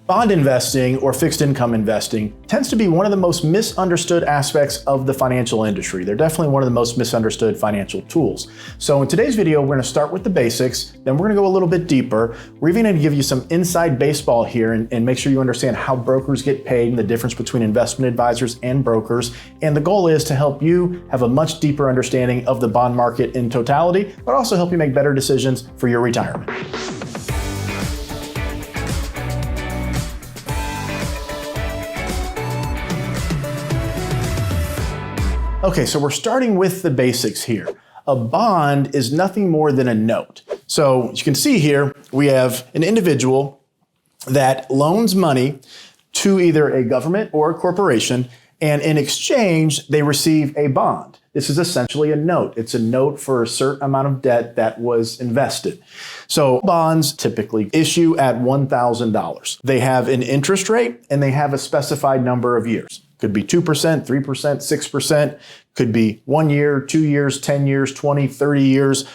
Bond investing or fixed income investing tends to be one of the most misunderstood aspects of the financial industry. They're definitely one of the most misunderstood financial tools. So in today's video, we're going to start with the basics, then we're going to go a little bit deeper. We're even going to give you some inside baseball here and make sure you understand how brokers get paid and the difference between investment advisors and brokers. And the goal is to help you have a much deeper understanding of the bond market in totality, but also help you make better decisions for your retirement. Okay, so we're starting with the basics here. A bond is nothing more than a note. So as you can see here, we have an individual that loans money to either a government or a corporation, and in exchange, they receive a bond. This is essentially a note. It's a note for a certain amount of debt that was invested. So bonds typically issue at $1,000. They have an interest rate and they have a specified number of years. Could be 2%, 3%, 6%, could be 1 year, 2 years, 10 years, 20, 30 years.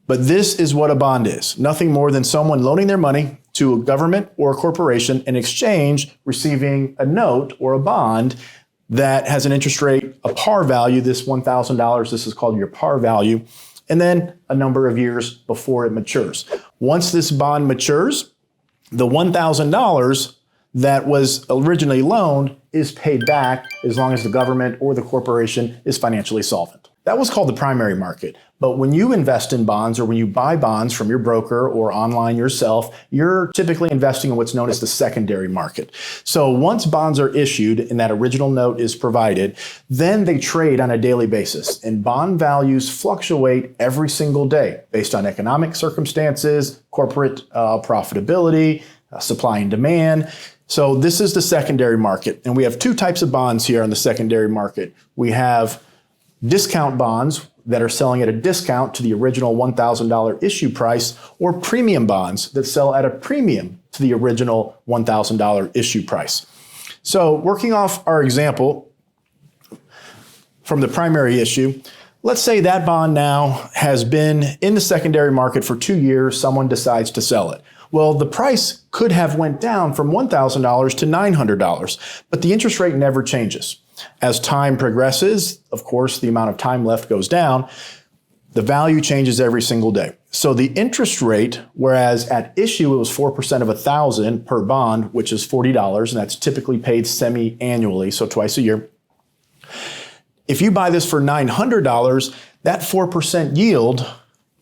But this is what a bond is. Nothing more than someone loaning their money to a government or a corporation, in exchange receiving a note or a bond that has an interest rate, a par value, this $1,000, this is called your par value, and then a number of years before it matures. Once this bond matures, the $1,000 that was originally loaned is paid back as long as the government or the corporation is financially solvent. That was called the primary market. But when you invest in bonds or when you buy bonds from your broker or online yourself, you're typically investing in what's known as the secondary market. So once bonds are issued and that original note is provided, then they trade on a daily basis. And bond values fluctuate every single day based on economic circumstances, corporate profitability, supply and demand. So this is the secondary market. And we have two types of bonds here on the secondary market. We have discount bonds that are selling at a discount to the original $1,000 issue price, or premium bonds that sell at a premium to the original $1,000 issue price. So working off our example from the primary issue, let's say that bond now has been in the secondary market for 2 years, someone decides to sell it. Well, the price could have went down from $1,000 to $900, but the interest rate never changes. As time progresses, of course, the amount of time left goes down. The value changes every single day. So the interest rate, whereas at issue it was 4% of $1,000 per bond, which is $40, and that's typically paid semi-annually, so twice a year. If you buy this for $900, that 4% yield,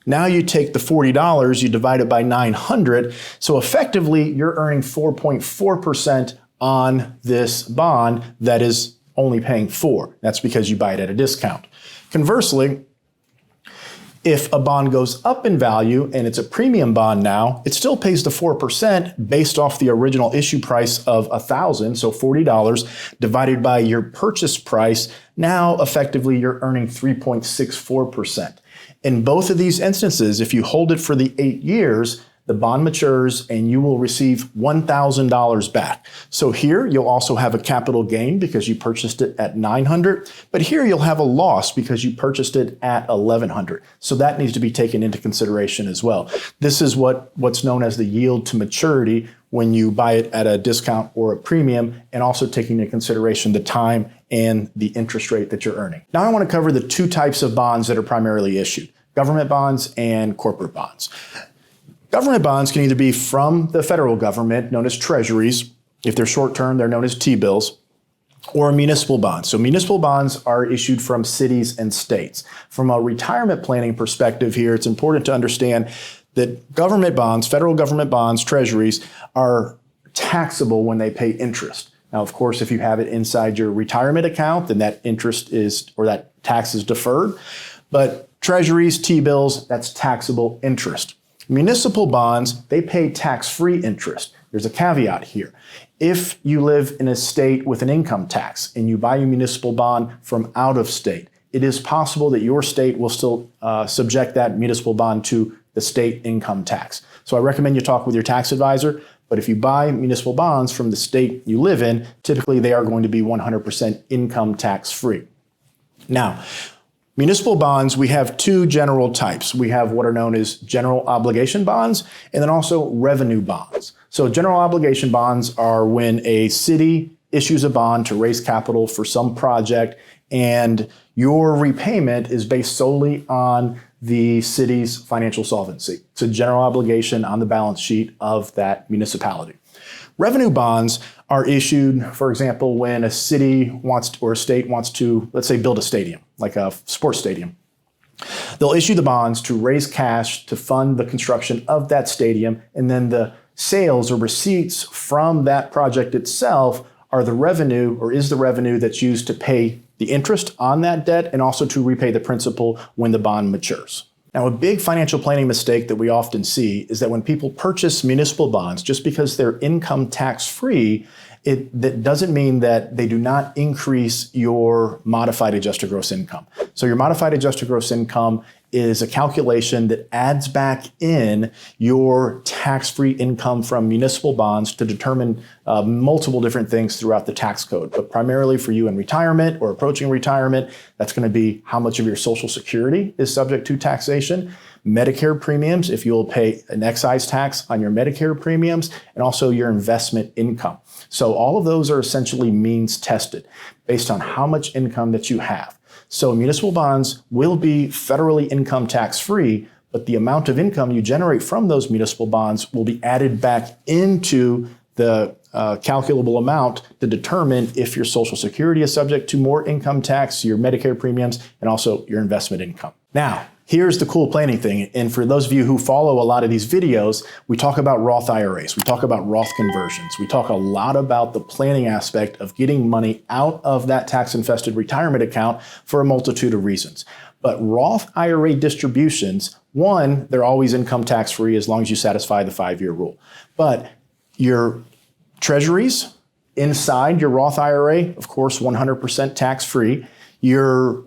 now you take the $40, you divide it by 900. So effectively, you're earning 4.4% on this bond that is only paying 4%. That's because you buy it at a discount. Conversely, if a bond goes up in value and it's a premium bond now, it still pays the 4% based off the original issue price of $1,000, so $40 divided by your purchase price. Now, effectively, you're earning 3.64%. In both of these instances, if you hold it for the 8 years, the bond matures and you will receive $1,000 back. So here you'll also have a capital gain because you purchased it at $900, but here you'll have a loss because you purchased it at $1,100. So that needs to be taken into consideration as well. This is what's known as the yield to maturity when you buy it at a discount or a premium, and also taking into consideration the time and the interest rate that you're earning. Now I want to cover the two types of bonds that are primarily issued: government bonds and corporate bonds. Government bonds can either be from the federal government, known as treasuries. If they're short-term, they're known as T-bills, or municipal bonds. So municipal bonds are issued from cities and states. From a retirement planning perspective here, it's important to understand that government bonds, federal government bonds, treasuries, are taxable when they pay interest. Now, of course, if you have it inside your retirement account, then that interest is, or that tax is deferred. But treasuries, T-bills, that's taxable interest. Municipal bonds, they pay tax-free interest. There's a caveat here. If you live in a state with an income tax and you buy a municipal bond from out of state, it is possible that your state will still subject that municipal bond to the state income tax. So I recommend you talk with your tax advisor, but if you buy municipal bonds from the state you live in, typically they are going to be 100% income tax-free. Now, Municipal bonds, we have two general types. We have what are known as general obligation bonds and then also revenue bonds. So general obligation bonds are when a city issues a bond to raise capital for some project and your repayment is based solely on the city's financial solvency. It's a general obligation on the balance sheet of that municipality. Revenue bonds are issued, for example, when a city wants to, or a state wants to, let's say, build a stadium, like a sports stadium. They'll issue the bonds to raise cash to fund the construction of that stadium, and then the sales or receipts from that project itself are the revenue, or is the revenue that's used to pay the interest on that debt and also to repay the principal when the bond matures. Now, a big financial planning mistake that we often see is that when people purchase municipal bonds, just because they're income tax-free, that doesn't mean that they do not increase your modified adjusted gross income. So your modified adjusted gross income is a calculation that adds back in your tax-free income from municipal bonds to determine multiple different things throughout the tax code. But primarily for you in retirement or approaching retirement, that's going to be how much of your Social Security is subject to taxation, Medicare premiums, if you'll pay an excise tax on your Medicare premiums, and also your investment income. So all of those are essentially means tested based on how much income that you have. So municipal bonds will be federally income tax free, but the amount of income you generate from those municipal bonds will be added back into the calculable amount to determine if your Social Security is subject to more income tax, your Medicare premiums, and also your investment income. Now, here's the cool planning thing. And for those of you who follow a lot of these videos, we talk about Roth IRAs. We talk about Roth conversions. We talk a lot about the planning aspect of getting money out of that tax-infested retirement account for a multitude of reasons. But Roth IRA distributions, one, they're always income tax-free as long as you satisfy the 5-year rule. But your treasuries inside your Roth IRA, of course, 100% tax-free. You're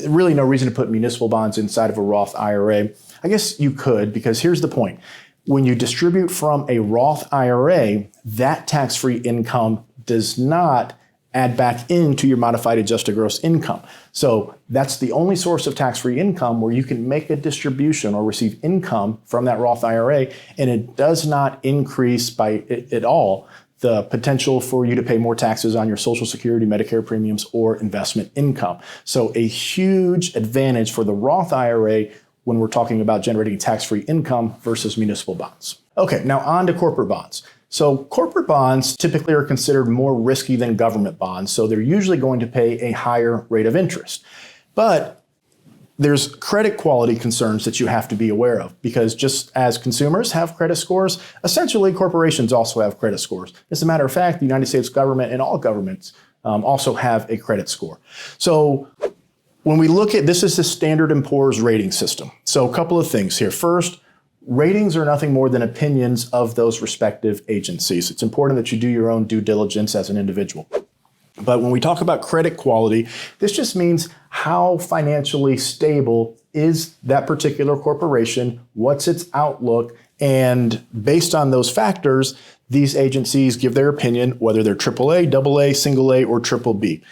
really no reason to put municipal bonds inside of a Roth IRA. I guess you could, because here's the point. When you distribute from a Roth IRA, that tax-free income does not add back into your modified adjusted gross income. So that's the only source of tax-free income where you can make a distribution or receive income from that Roth IRA, and it does not increase by at all the potential for you to pay more taxes on your Social Security, Medicare premiums, or investment income. So a huge advantage for the Roth IRA when we're talking about generating tax-free income versus municipal bonds. Okay, now on to corporate bonds. So corporate bonds typically are considered more risky than government bonds, so they're usually going to pay a higher rate of interest. But there's credit quality concerns that you have to be aware of, because just as consumers have credit scores, essentially corporations also have credit scores. As a matter of fact, the United States government and all governments also have a credit score. So when we look at, this is the Standard & Poor's rating system. So a couple of things here. First, ratings are nothing more than opinions of those respective agencies. It's important that you do your own due diligence as an individual. But when we talk about credit quality, this just means how financially stable is that particular corporation, what's its outlook, and based on those factors, these agencies give their opinion, whether they're AAA, AA, single A, or triple B.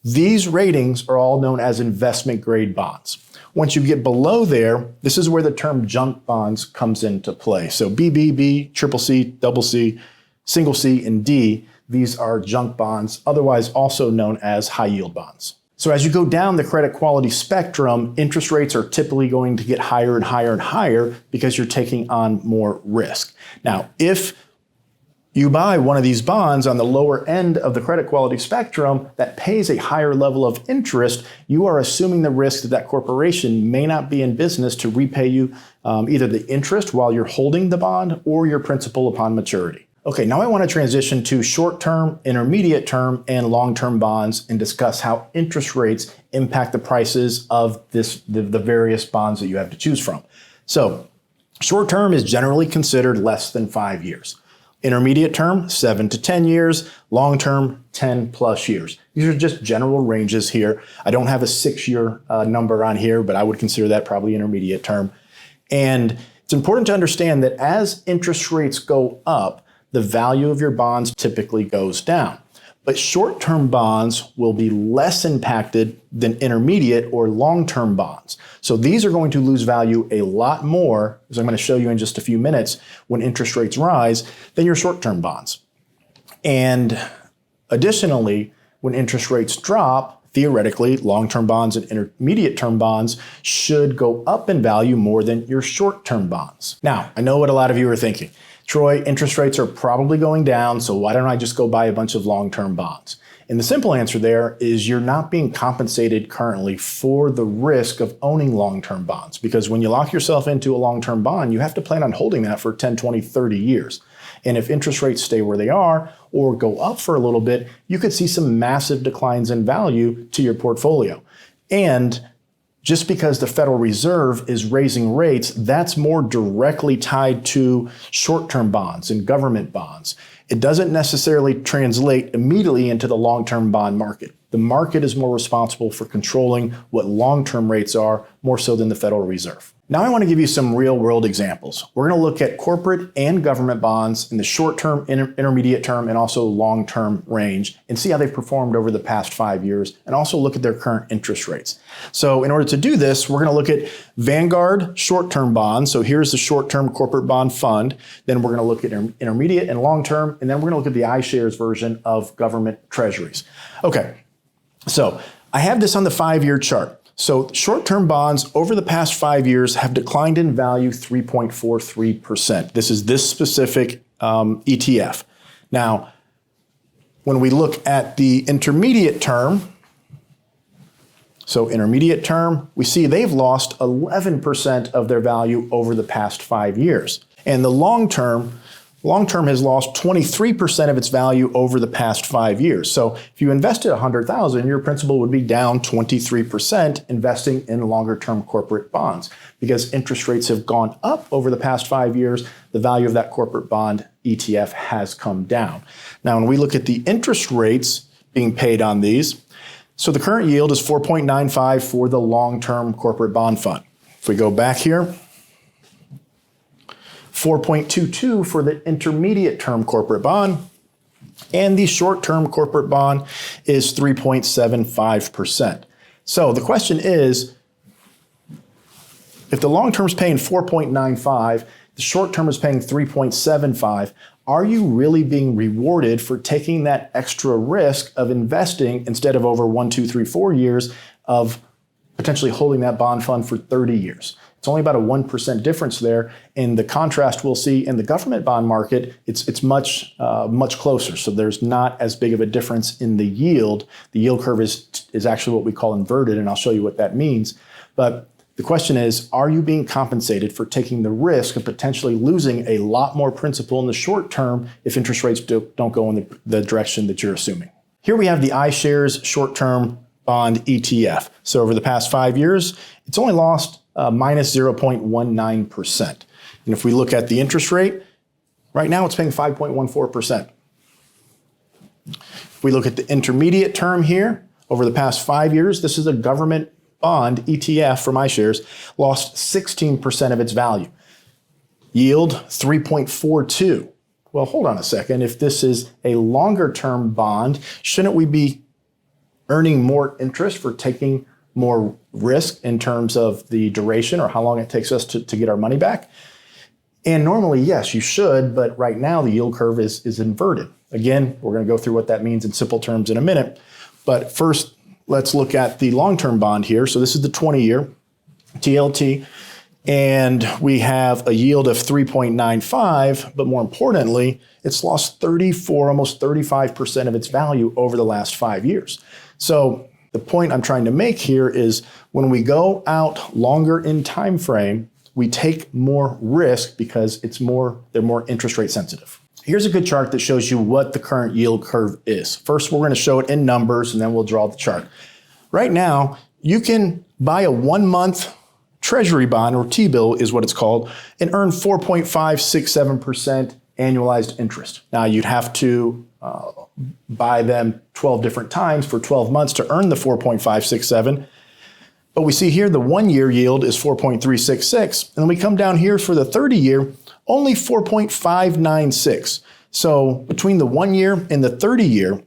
These ratings are all known as investment grade bonds. Once you get below there, this is where the term junk bonds comes into play. So BBB, triple C, double C, single C, and D. These are junk bonds, otherwise also known as high yield bonds. So as you go down the credit quality spectrum, interest rates are typically going to get higher and higher and higher because you're taking on more risk. Now, if you buy one of these bonds on the lower end of the credit quality spectrum that pays a higher level of interest, you are assuming the risk that that corporation may not be in business to repay you either the interest while you're holding the bond or your principal upon maturity. Okay, now I want to transition to short-term, intermediate-term, and long-term bonds and discuss how interest rates impact the prices of the various bonds that you have to choose from. So, short-term is generally considered less than 5 years. Intermediate term, 7 to 10 years. Long-term, 10 plus years. These are just general ranges here. I don't have a 6-year number on here, but I would consider that probably intermediate term. And it's important to understand that as interest rates go up, the value of your bonds typically goes down. But short-term bonds will be less impacted than intermediate or long-term bonds. So these are going to lose value a lot more, as I'm going to show you in just a few minutes, when interest rates rise than your short-term bonds. And additionally, when interest rates drop, theoretically, long-term bonds and intermediate-term bonds should go up in value more than your short-term bonds. Now, I know what a lot of you are thinking. Troy, interest rates are probably going down, so why don't I just go buy a bunch of long-term bonds? And the simple answer there is you're not being compensated currently for the risk of owning long-term bonds, because when you lock yourself into a long-term bond, you have to plan on holding that for 10, 20, 30 years. And if interest rates stay where they are or go up for a little bit, you could see some massive declines in value to your portfolio. And just because the Federal Reserve is raising rates, that's more directly tied to short-term bonds and government bonds. It doesn't necessarily translate immediately into the long-term bond market. The market is more responsible for controlling what long-term rates are, more so than the Federal Reserve. Now I want to give you some real-world examples. We're going to look at corporate and government bonds in the short-term, intermediate term, and also long-term range and see how they've performed over the past 5 years, and also look at their current interest rates. So in order to do this, we're going to look at Vanguard short-term bonds. So here's the short-term corporate bond fund. Then we're going to look at intermediate and long-term, and then we're going to look at the iShares version of government treasuries. Okay, so I have this on the 5-year chart. So short-term bonds over the past 5 years have declined in value 3.43%. This is this specific ETF. Now, when we look at the intermediate term, we see they've lost 11% of their value over the past 5 years. And the long-term has lost 23% of its value over the past 5 years. So if you invested $100,000, your principal would be down 23% investing in longer-term corporate bonds. Because interest rates have gone up over the past 5 years, the value of that corporate bond ETF has come down. Now, when we look at the interest rates being paid on these, so the current yield is 4.95 for the long-term corporate bond fund. If we go back here, 4.22 for the intermediate term corporate bond, and the short-term corporate bond is 3.75%. So the question is, if the long-term is paying 4.95, the short-term is paying 3.75, are you really being rewarded for taking that extra risk of investing instead of over 1, 2, 3, 4 years of potentially holding that bond fund for 30 years? It's only about a 1% difference there. In the contrast we'll see in the government bond market, it's much closer. So there's not as big of a difference in the yield. The yield curve is actually what we call inverted, and I'll show you what that means. But the question is, are you being compensated for taking the risk of potentially losing a lot more principal in the short term if interest rates don't go in the direction that you're assuming? Here we have the iShares short-term bond ETF. So over the past 5 years, it's only lost minus 0.19%. And if we look at the interest rate, right now it's paying 5.14%. If we look at the intermediate term here, over the past 5 years, this is a government bond ETF from iShares, lost 16% of its value. Yield 3.42. Well, hold on a second. If this is a longer term bond, shouldn't we be earning more interest for taking more risk in terms of the duration or how long it takes us to get our money back? And normally, yes, you should, but right now the yield curve is inverted. Again, we're going to go through what that means in simple terms in a minute. But first, let's look at the long-term bond here. So this is the 20-year TLT, and we have a yield of 3.95, but more importantly, it's lost 34, almost 35% of its value over the last 5 years. So the point I'm trying to make here is when we go out longer in time frame, we take more risk because they're more interest rate sensitive. Here's a good chart that shows you what the current yield curve is. First, we're going to show it in numbers, and then we'll draw the chart. Right now, you can buy a 1-month treasury bond, or T-bill is what it's called, and earn 4.567% annualized interest. Now, you'd have to buy them 12 different times for 12 months to earn the 4.567. But we see here the 1-year yield is 4.366, and we come down here for the 30-year, only 4.596. So between the 1 year and the 30 year,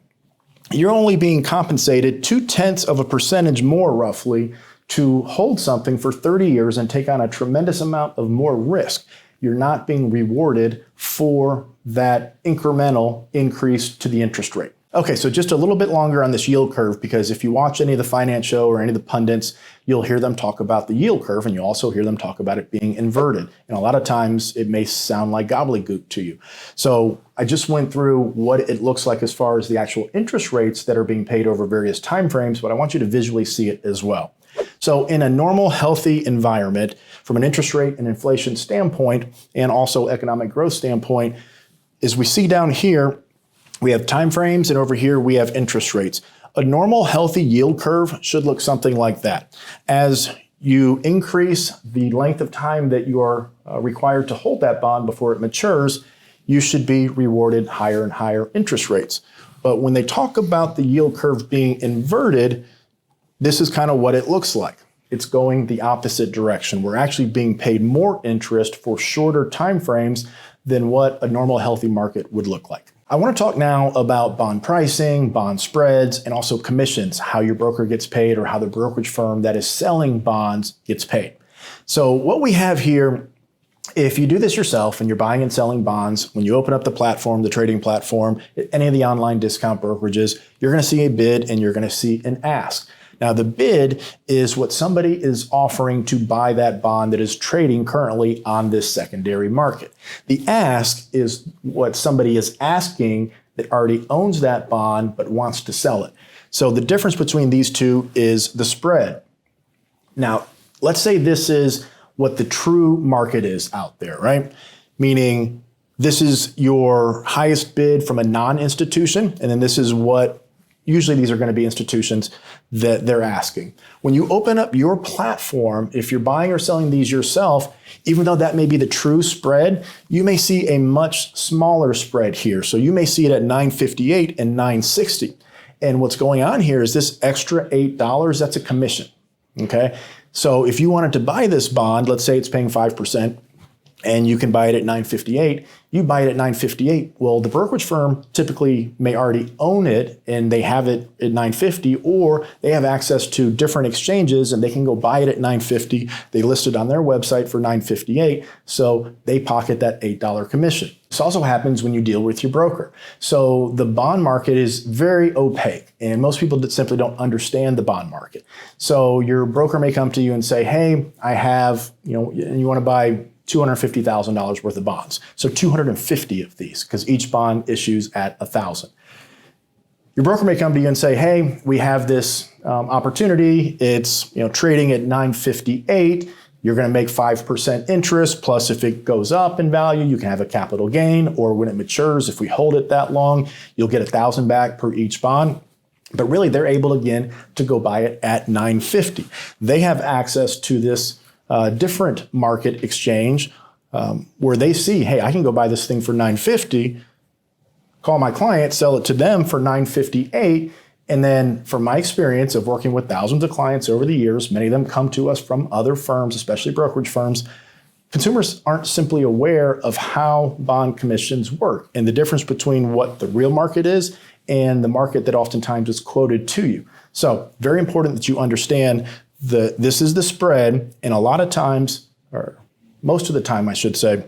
you're only being compensated 0.2% more roughly to hold something for 30 years and take on a tremendous amount of more risk. You're not being rewarded for that incremental increase to the interest rate. Okay, so just a little bit longer on this yield curve, because if you watch any of the finance show or any of the pundits, you'll hear them talk about the yield curve, and you'll also hear them talk about it being inverted. And a lot of times it may sound like gobbledygook to you. So I just went through what it looks like as far as the actual interest rates that are being paid over various time frames, but I want you to visually see it as well. So in a normal, healthy environment, from an interest rate and inflation standpoint, and also economic growth standpoint, as we see down here, we have time frames, and over here we have interest rates. A normal, healthy yield curve should look something like that. As you increase the length of time that you are required to hold that bond before it matures, you should be rewarded higher and higher interest rates. But when they talk about the yield curve being inverted, this is kind of what it looks like. It's going the opposite direction. We're actually being paid more interest for shorter time frames than what a normal, healthy market would look like. I want to talk now about bond pricing, bond spreads, and also commissions, how your broker gets paid or how the brokerage firm that is selling bonds gets paid. So what we have here, if you do this yourself and you're buying and selling bonds, when you open up the platform, the trading platform, any of the online discount brokerages, you're going to see a bid and you're going to see an ask. Now, the bid is what somebody is offering to buy that bond that is trading currently on this secondary market. The ask is what somebody is asking that already owns that bond but wants to sell it. So the difference between these two is the spread. Now, let's say this is what the true market is out there, right? Meaning this is your highest bid from a non-institution, and then this is what usually these are going to be institutions that they're asking. When you open up your platform, if you're buying or selling these yourself, even though that may be the true spread, you may see a much smaller spread here. So you may see it at $9.58 and $9.60. And what's going on here is this extra $8, that's a commission, okay? So if you wanted to buy this bond, let's say it's paying 5%, and you can buy it at $9.58, you buy it at $9.58. Well, the brokerage firm typically may already own it and they have it at $9.50, or they have access to different exchanges and they can go buy it at $9.50. They list it on their website for $9.58, so they pocket that $8 commission. This also happens when you deal with your broker. So the bond market is very opaque, and most people simply don't understand the bond market. So your broker may come to you and say, hey, I have, and you want to buy $250,000 worth of bonds. So 250 of these, because each bond issues at 1,000. Your broker may come to you and say, hey, we have this opportunity. It's trading at $9.58. You're going to make 5% interest. Plus, if it goes up in value, you can have a capital gain. Or when it matures, if we hold it that long, you'll get 1,000 back per each bond. But really, they're able again to go buy it at $9.50. They have access to this different market exchange where they see, hey, I can go buy this thing for $9.50, call my client, sell it to them for $9.58. And then from my experience of working with thousands of clients over the years, many of them come to us from other firms, especially brokerage firms. Consumers aren't simply aware of how bond commissions work and the difference between what the real market is and the market that oftentimes is quoted to you. So very important that you understand this is the spread, and a lot of times, or most of the time I should say,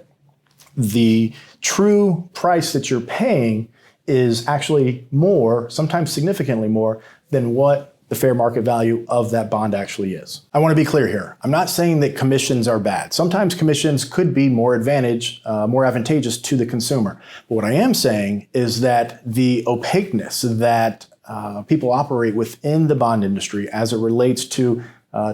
the true price that you're paying is actually more, sometimes significantly more, than what the fair market value of that bond actually is. I want to be clear here. I'm not saying that commissions are bad. Sometimes commissions could be more advantageous to the consumer. But what I am saying is that the opaqueness that people operate within the bond industry as it relates to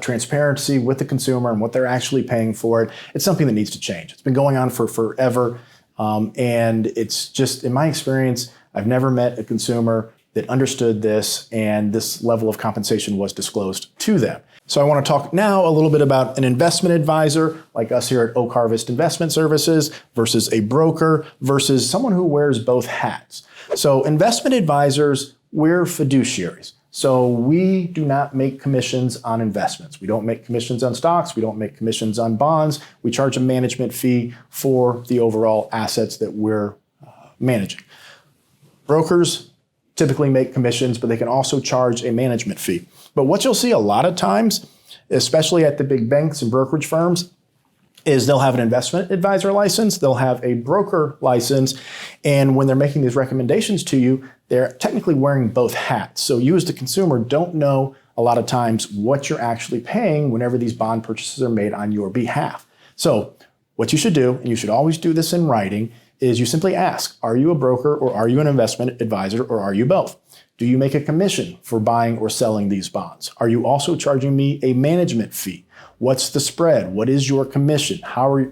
transparency with the consumer and what they're actually paying for it, it's something that needs to change. It's been going on for forever. And it's just, in my experience, I've never met a consumer that understood this and this level of compensation was disclosed to them. So I want to talk now a little bit about an investment advisor like us here at Oak Harvest Investment Services versus a broker versus someone who wears both hats. So investment advisors, we're fiduciaries. So we do not make commissions on investments. We don't make commissions on stocks. We don't make commissions on bonds. We charge a management fee for the overall assets that we're managing. Brokers, typically make commissions, but they can also charge a management fee. But what you'll see a lot of times, especially at the big banks and brokerage firms, is they'll have an investment advisor license, they'll have a broker license, and when they're making these recommendations to you, they're technically wearing both hats. So you as the consumer don't know a lot of times what you're actually paying whenever these bond purchases are made on your behalf. So what you should do, and you should always do this in writing, is you simply ask, are you a broker or are you an investment advisor or are you both? Do you make a commission for buying or selling these bonds? Are you also charging me a management fee? What's the spread? What is your commission?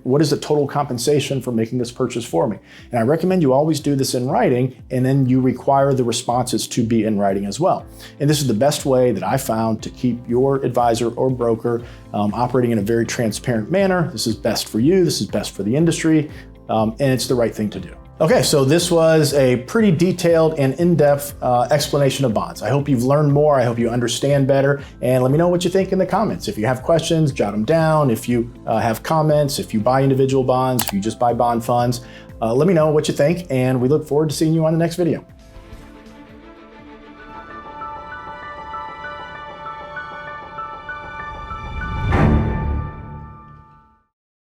What is the total compensation for making this purchase for me? And I recommend you always do this in writing, and then you require the responses to be in writing as well. And this is the best way that I found to keep your advisor or broker operating in a very transparent manner. This is best for you. This is best for the industry. And it's the right thing to do. Okay, so this was a pretty detailed and in-depth explanation of bonds. I hope you've learned more. I hope you understand better. And let me know what you think in the comments. If you have questions, jot them down. If you have comments, if you buy individual bonds, if you just buy bond funds, let me know what you think. And we look forward to seeing you on the next video.